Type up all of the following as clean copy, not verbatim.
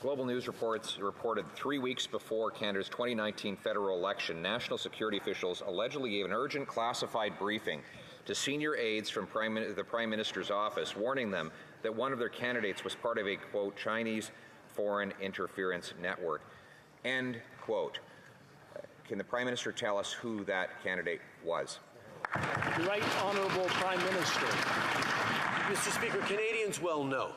Global News reported 3 weeks before Canada's 2019 federal election, national security officials allegedly gave an urgent classified briefing to senior aides from the Prime Minister's office, warning them that one of their candidates was part of a, quote, Chinese foreign interference network, end quote. Can the Prime Minister tell us who that candidate was? The Right Honourable Prime Minister. Mr. Speaker, Canadians well know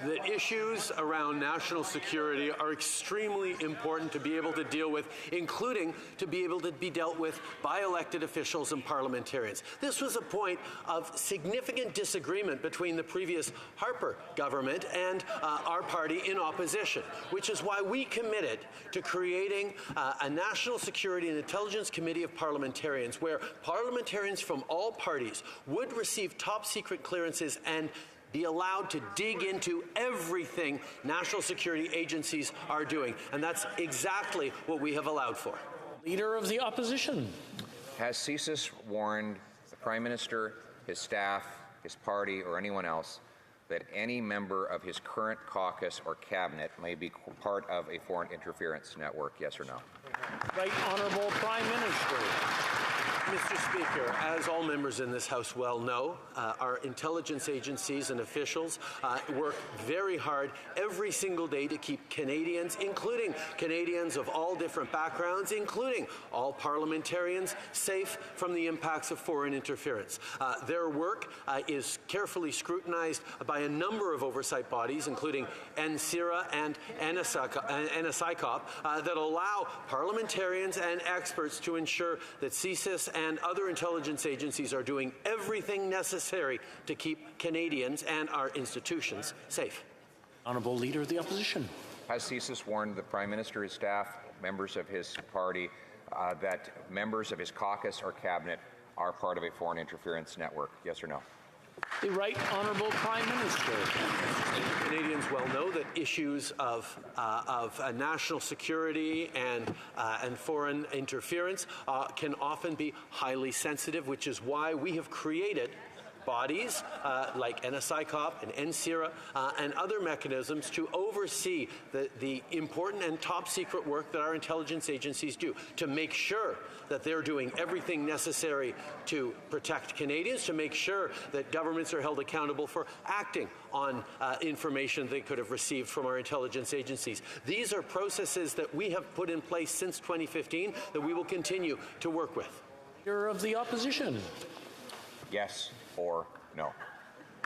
that issues around national security are extremely important to be able to deal with, including to be able to be dealt with by elected officials and parliamentarians. This was a point of significant disagreement between the previous Harper government and our party in opposition, which is why we committed to creating a National Security and Intelligence Committee of Parliamentarians, where parliamentarians from all parties would receive top-secret clearances and be allowed to dig into everything national security agencies are doing. And that's exactly what we have allowed for. Leader of the Opposition. Has CSIS warned the Prime Minister, his staff, his party, or anyone else that any member of his current caucus or cabinet may be part of a foreign interference network? Yes or no? Right Honourable Prime Minister. Mr. Speaker, as all members in this House well know, our intelligence agencies and officials work very hard every single day to keep Canadians, including Canadians of all different backgrounds, including all parliamentarians, safe from the impacts of foreign interference. Their work is carefully scrutinized by a number of oversight bodies, including NCIRA and NSICOP, that allow parliamentarians and experts to ensure that CSIS and other intelligence agencies are doing everything necessary to keep Canadians and our institutions safe. Honourable Leader of the Opposition. Has CSIS warned the Prime Minister, his staff, members of his party, that members of his caucus or cabinet are part of a foreign interference network? Yes or no? The Right Honourable Prime Minister. Canadians well know that issues of national security and foreign interference can often be highly sensitive, which is why we have created bodies like NSICOP and NCIRA and other mechanisms to oversee the important and top secret work that our intelligence agencies do, to make sure that they're doing everything necessary to protect Canadians, to make sure that governments are held accountable for acting on information they could have received from our intelligence agencies. These are processes that we have put in place since 2015 that we will continue to work with. Leader of the Opposition. Yes or no?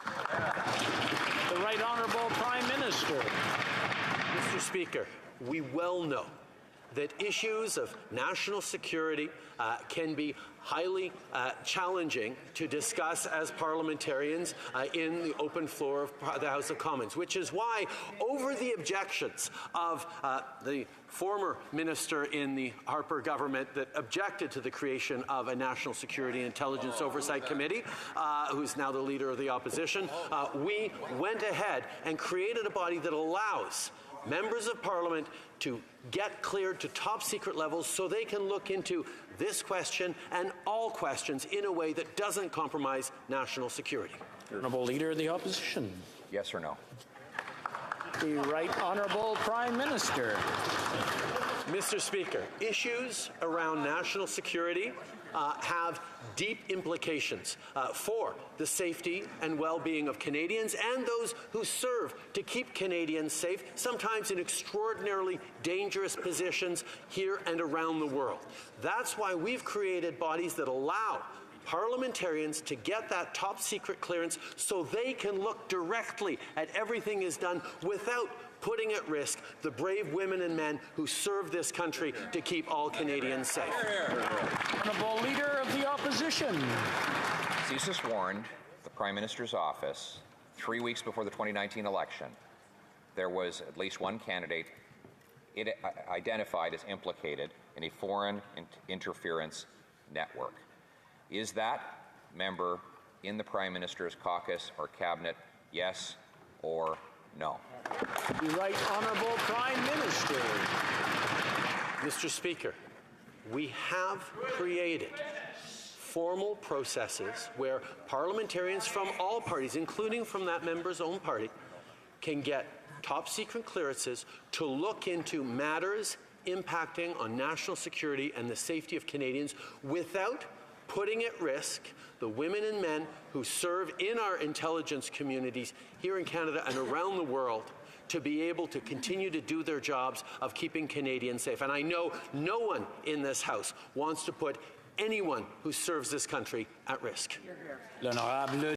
The Right Honourable Prime Minister. Mr. Speaker, we well know that issues of national security can be highly challenging to discuss as parliamentarians in the open floor of the House of Commons, which is why, over the objections of the former minister in the Harper government that objected to the creation of a National Security and Intelligence Oversight Committee, who's now the Leader of the Opposition, we went ahead and created a body that allows members of Parliament to get cleared to top secret levels so they can look into this question and all questions in a way that doesn't compromise national security. Honourable Leader of the Opposition. Yes or no? The Right Honourable Prime Minister. Mr. Speaker, issues around national security have deep implications for the safety and well-being of Canadians and those who serve to keep Canadians safe, sometimes in extraordinarily dangerous positions here and around the world. That's why we've created bodies that allow parliamentarians to get that top secret clearance so they can look directly at everything is done without putting at risk the brave women and men who serve this country to keep all Canadians safe. Honourable Leader of the Opposition. CSIS warned the Prime Minister's office 3 weeks before the 2019 election there was at least one candidate it identified as implicated in a foreign interference network. Is that member in the Prime Minister's caucus or cabinet, yes or no? The Right Honourable Prime Minister. Mr. Speaker, we have created formal processes where parliamentarians from all parties, including from that member's own party, can get top secret clearances to look into matters impacting on national security and the safety of Canadians without putting at risk the women and men who serve in our intelligence communities here in Canada and around the world to be able to continue to do their jobs of keeping Canadians safe. And I know no one in this House wants to put anyone who serves this country at risk. L'honorable